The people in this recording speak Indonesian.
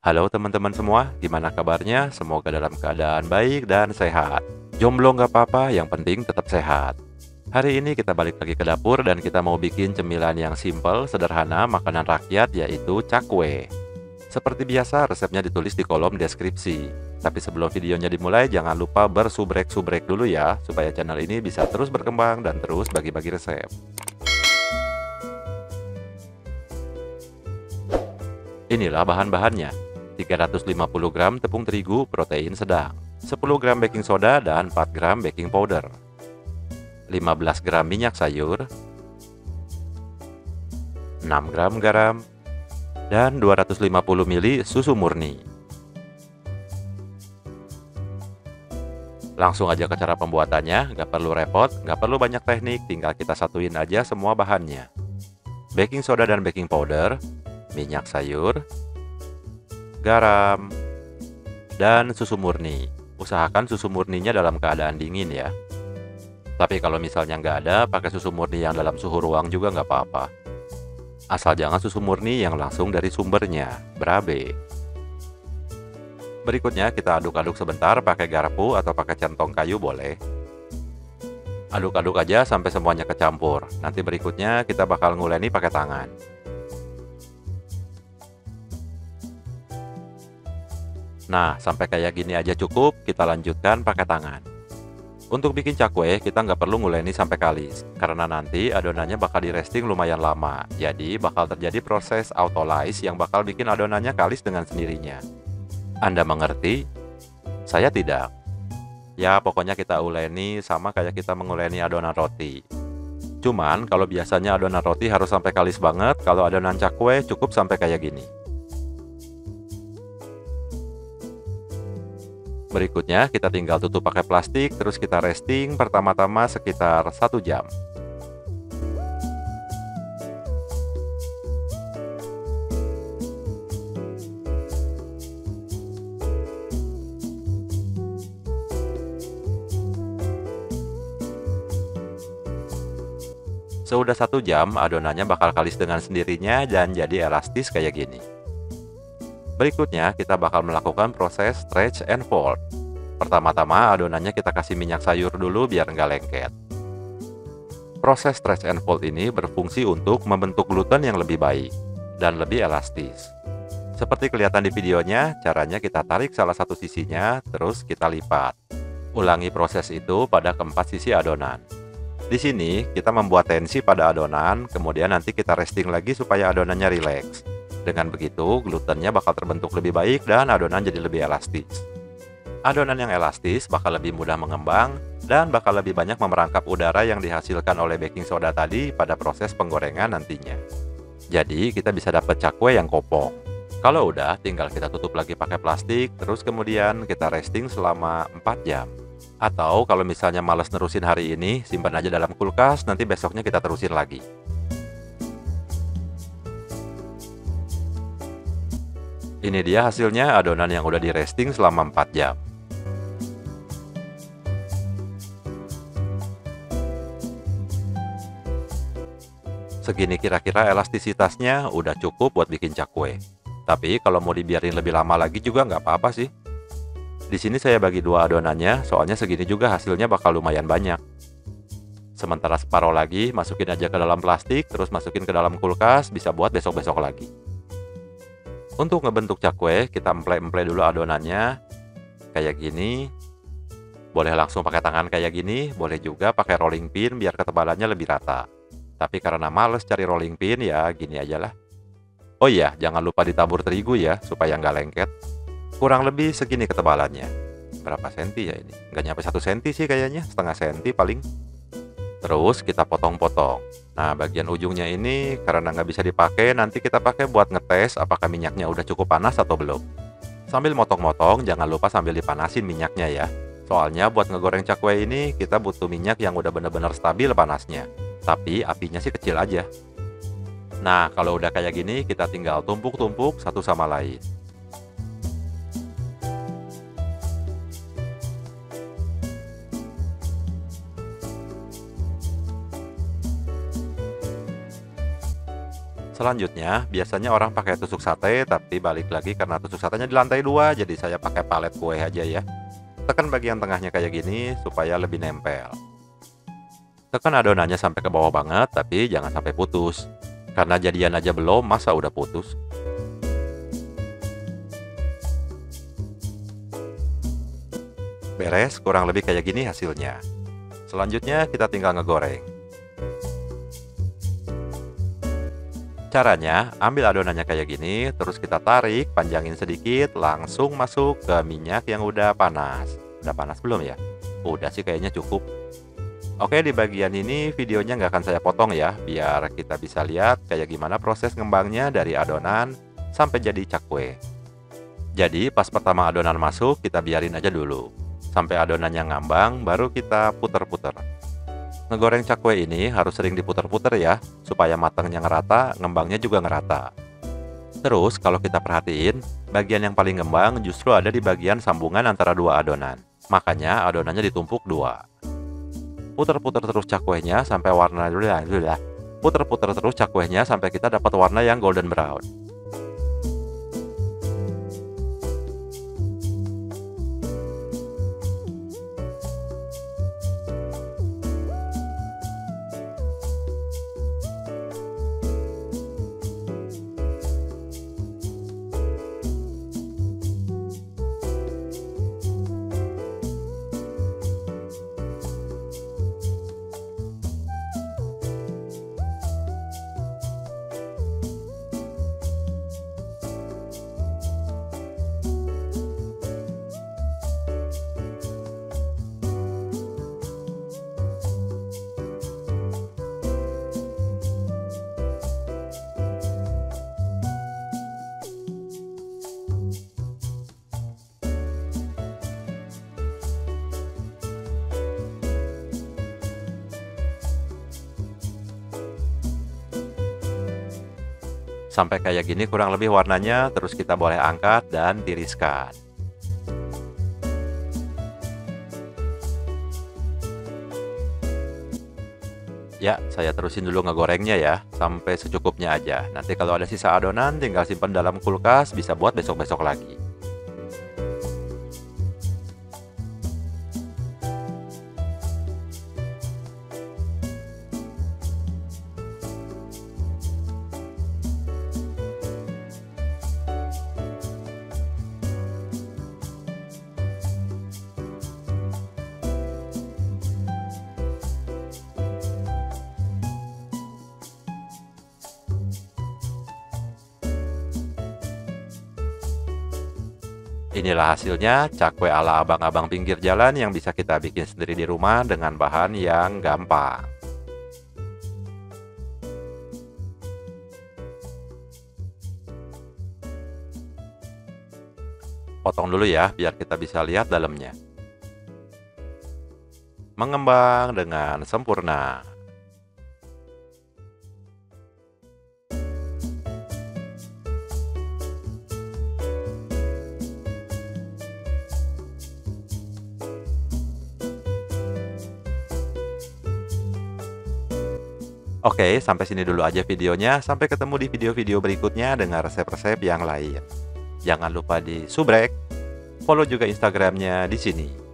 Halo teman-teman semua, gimana kabarnya? Semoga dalam keadaan baik dan sehat. Jomblo nggak apa-apa, yang penting tetap sehat. Hari ini kita balik lagi ke dapur dan kita mau bikin cemilan yang simple, sederhana, makanan rakyat yaitu cakwe. Seperti biasa, resepnya ditulis di kolom deskripsi. Tapi sebelum videonya dimulai, jangan lupa bersubrek-subrek dulu ya, supaya channel ini bisa terus berkembang dan terus bagi-bagi resep. Inilah bahan-bahannya. 350 gram tepung terigu protein sedang, 10 gram baking soda dan 4 gram baking powder, 15 gram minyak sayur, 6 gram garam, dan 250 ml susu murni. Langsung aja ke cara pembuatannya, nggak perlu repot, nggak perlu banyak teknik, tinggal kita satuin aja semua bahannya. Baking soda dan baking powder, minyak sayur, garam, dan susu murni. Usahakan susu murninya dalam keadaan dingin ya. Tapi kalau misalnya nggak ada, pakai susu murni yang dalam suhu ruang juga nggak apa-apa. Asal jangan susu murni yang langsung dari sumbernya, berabe. Berikutnya kita aduk-aduk sebentar pakai garpu atau pakai centong kayu boleh. Aduk-aduk aja sampai semuanya kecampur. Nanti berikutnya kita bakal nguleni pakai tangan. Nah, sampai kayak gini aja cukup, kita lanjutkan pakai tangan. Untuk bikin cakwe, kita nggak perlu nguleni sampai kalis, karena nanti adonannya bakal di resting lumayan lama. Jadi, bakal terjadi proses autolyse yang bakal bikin adonannya kalis dengan sendirinya. Anda mengerti? Saya tidak. Ya, pokoknya kita uleni sama kayak kita menguleni adonan roti. Cuman, kalau biasanya adonan roti harus sampai kalis banget, kalau adonan cakwe cukup sampai kayak gini. Berikutnya kita tinggal tutup pakai plastik, terus kita resting pertama-tama sekitar 1 jam. Sudah 1 jam, adonannya bakal kalis dengan sendirinya dan jadi elastis kayak gini. Berikutnya, kita bakal melakukan proses stretch and fold. Pertama-tama, adonannya kita kasih minyak sayur dulu biar nggak lengket. Proses stretch and fold ini berfungsi untuk membentuk gluten yang lebih baik dan lebih elastis. Seperti kelihatan di videonya, caranya kita tarik salah satu sisinya, terus kita lipat. Ulangi proses itu pada keempat sisi adonan. Di sini, kita membuat tensi pada adonan, kemudian nanti kita resting lagi supaya adonannya rileks. Dengan begitu, glutennya bakal terbentuk lebih baik dan adonan jadi lebih elastis. Adonan yang elastis bakal lebih mudah mengembang dan bakal lebih banyak memerangkap udara yang dihasilkan oleh baking soda tadi pada proses penggorengan nantinya. Jadi, kita bisa dapat cakwe yang kopong. Kalau udah, tinggal kita tutup lagi pakai plastik, terus kemudian kita resting selama 4 jam. Atau kalau misalnya males nerusin hari ini, simpan aja dalam kulkas, nanti besoknya kita terusin lagi. Ini dia hasilnya adonan yang udah di resting selama 4 jam. Segini kira-kira elastisitasnya udah cukup buat bikin cakwe. Tapi kalau mau dibiarin lebih lama lagi juga nggak apa-apa sih. Di sini saya bagi 2 adonannya, soalnya segini juga hasilnya bakal lumayan banyak. Sementara separuh lagi, masukin aja ke dalam plastik, terus masukin ke dalam kulkas, bisa buat besok-besok lagi. Untuk ngebentuk cakwe, kita emple-emple dulu adonannya, kayak gini. Boleh langsung pakai tangan kayak gini, boleh juga pakai rolling pin biar ketebalannya lebih rata. Tapi karena males cari rolling pin, ya gini aja lah. Oh iya, jangan lupa ditabur terigu ya, supaya nggak lengket. Kurang lebih segini ketebalannya. Berapa senti ya ini? Nggak nyampe 1 senti sih kayaknya, setengah senti paling. Terus kita potong-potong. Nah, bagian ujungnya ini karena nggak bisa dipakai, nanti kita pakai buat ngetes apakah minyaknya udah cukup panas atau belum. Sambil motong-motong, jangan lupa sambil dipanasin minyaknya ya. Soalnya buat ngegoreng cakwe ini, kita butuh minyak yang udah bener-bener stabil panasnya. Tapi apinya sih kecil aja. Nah, kalau udah kayak gini, kita tinggal tumpuk-tumpuk satu sama lain. Selanjutnya, biasanya orang pakai tusuk sate, tapi balik lagi karena tusuk satenya di lantai 2, jadi saya pakai palet kue aja ya. Tekan bagian tengahnya kayak gini supaya lebih nempel. Tekan adonannya sampai ke bawah banget, tapi jangan sampai putus. Karena jadian aja belum, masa udah putus? Beres, kurang lebih kayak gini hasilnya. Selanjutnya kita tinggal ngegoreng. Caranya, ambil adonannya kayak gini, terus kita tarik, panjangin sedikit, langsung masuk ke minyak yang udah panas. Udah panas belum ya? Udah sih kayaknya cukup. Oke, di bagian ini videonya nggak akan saya potong ya, biar kita bisa lihat kayak gimana proses ngembangnya dari adonan sampai jadi cakwe. Jadi pas pertama adonan masuk, kita biarin aja dulu. Sampai adonannya ngambang, baru kita puter-puter. Ngegoreng cakwe ini harus sering diputer-puter ya, supaya matangnya ngerata, ngembangnya juga ngerata. Terus kalau kita perhatiin, bagian yang paling ngembang justru ada di bagian sambungan antara dua adonan. Makanya adonannya ditumpuk dua. Puter-puter terus cakwenya sampai warna Puter-puter terus cakwenya sampai kita dapat warna yang golden brown. Sampai kayak gini kurang lebih warnanya, terus kita boleh angkat dan tiriskan. Ya, saya terusin dulu ngegorengnya ya, sampai secukupnya aja. Nanti kalau ada sisa adonan, tinggal simpan dalam kulkas, bisa buat besok-besok lagi. Inilah hasilnya, cakwe ala abang-abang pinggir jalan yang bisa kita bikin sendiri di rumah dengan bahan yang gampang. Potong dulu ya, biar kita bisa lihat dalamnya. Mengembang dengan sempurna. Oke, sampai sini dulu aja videonya. Sampai ketemu di video-video berikutnya dengan resep-resep yang lain. Jangan lupa di subrek, follow juga Instagramnya di sini.